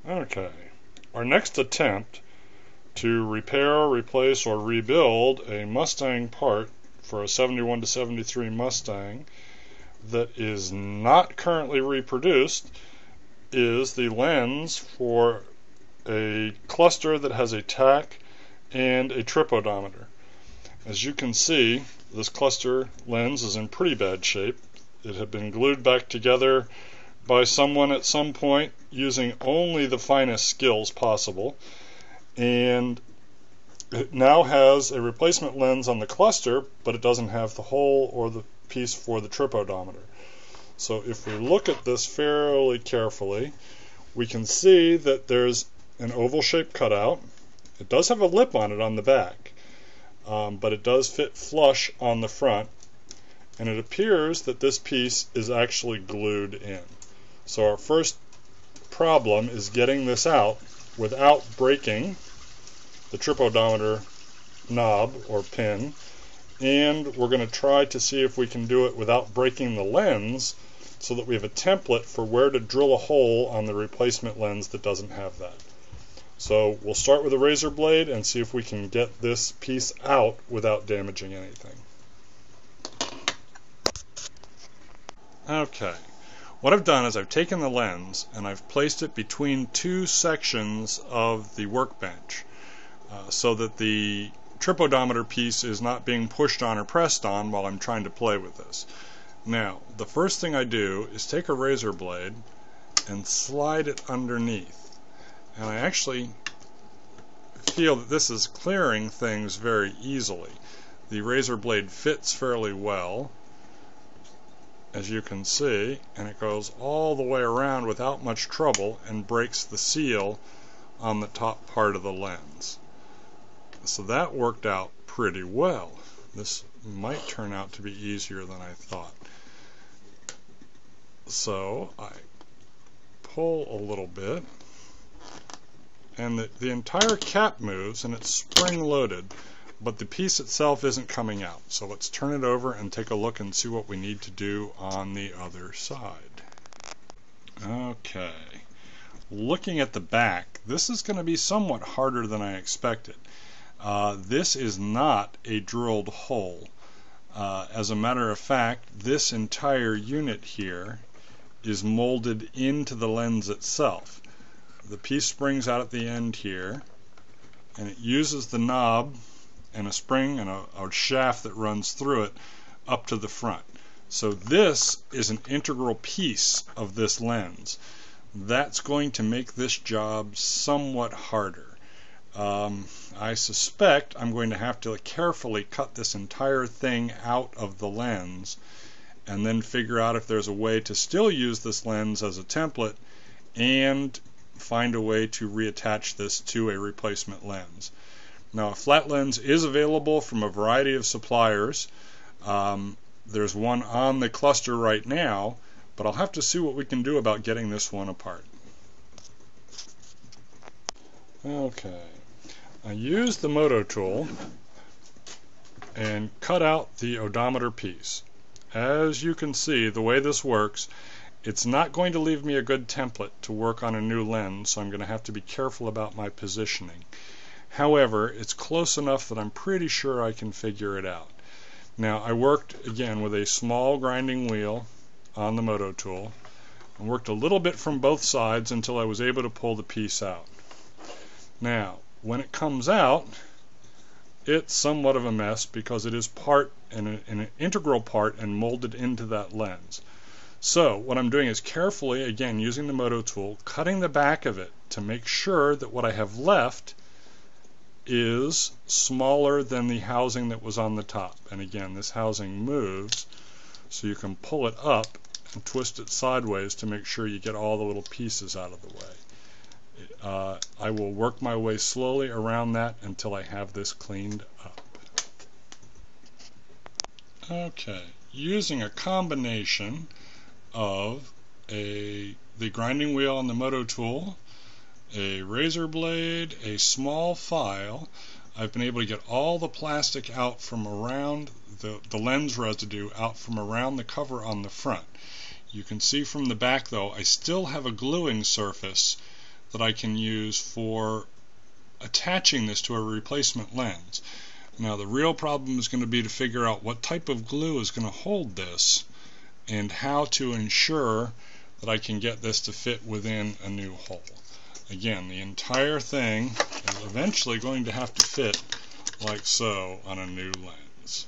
Okay, our next attempt to repair, replace, or rebuild a Mustang part for a 71 to 73 Mustang that is not currently reproduced is the lens for a cluster that has a tach and a trip odometer. As you can see, this cluster lens is in pretty bad shape. It had been glued back together by someone at some point using only the finest skills possible, and it now has a replacement lens on the cluster, but it doesn't have the hole or the piece for the trip odometer. So if we look at this fairly carefully, we can see that there's an oval shaped cutout. It does have a lip on it on the back, but it does fit flush on the front, and it appears that this piece is actually glued in. So our first problem is getting this out without breaking the trip odometer knob or pin, and we're going to try to see if we can do it without breaking the lens, so that we have a template for where to drill a hole on the replacement lens that doesn't have that. So we'll start with a razor blade and see if we can get this piece out without damaging anything. Okay, what I've done is I've taken the lens and I've placed it between two sections of the workbench so that the trip odometer piece is not being pushed on or pressed on while I'm trying to play with this. Now, the first thing I do is take a razor blade and slide it underneath. And I actually feel that this is clearing things very easily. The razor blade fits fairly well, as you can see, and it goes all the way around without much trouble and breaks the seal on the top part of the lens. So that worked out pretty well. This might turn out to be easier than I thought. So I pull a little bit, and the entire cap moves, and it's spring loaded, but the piece itself isn't coming out. So let's turn it over and take a look and see what we need to do on the other side. Okay, looking at the back, this is going to be somewhat harder than I expected. This is not a drilled hole. As a matter of fact, this entire unit here is molded into the lens itself. The piece springs out at the end here, and it uses the knob and a spring and a shaft that runs through it up to the front. So this is an integral piece of this lens. That's going to make this job somewhat harder. I suspect I'm going to have to carefully cut this entire thing out of the lens and then figure out if there's a way to still use this lens as a template and find a way to reattach this to a replacement lens. Now, a flat lens is available from a variety of suppliers. There's one on the cluster right now, but I'll have to see what we can do about getting this one apart. Okay, I used the moto tool and cut out the odometer piece. As you can see, the way this works, it's not going to leave me a good template to work on a new lens, so I'm going to have to be careful about my positioning. However, it's close enough that I'm pretty sure I can figure it out. Now, I worked again with a small grinding wheel on the moto tool and worked a little bit from both sides until I was able to pull the piece out. Now, when it comes out, it's somewhat of a mess because it is an integral part and molded into that lens. So what I'm doing is carefully, again using the moto tool, cutting the back of it to make sure that what I have left is smaller than the housing that was on the top. And again, this housing moves, so you can pull it up and twist it sideways to make sure you get all the little pieces out of the way. I will work my way slowly around that until I have this cleaned up. Okay, using a combination of the grinding wheel on the moto tool, a razor blade, a small file, I've been able to get all the plastic out from around the lens residue out from around the cover on the front. You can see from the back though, I still have a gluing surface that I can use for attaching this to a replacement lens. Now the real problem is going to be to figure out what type of glue is going to hold this and how to ensure that I can get this to fit within a new hole. Again, the entire thing is eventually going to have to fit like so on a new lens.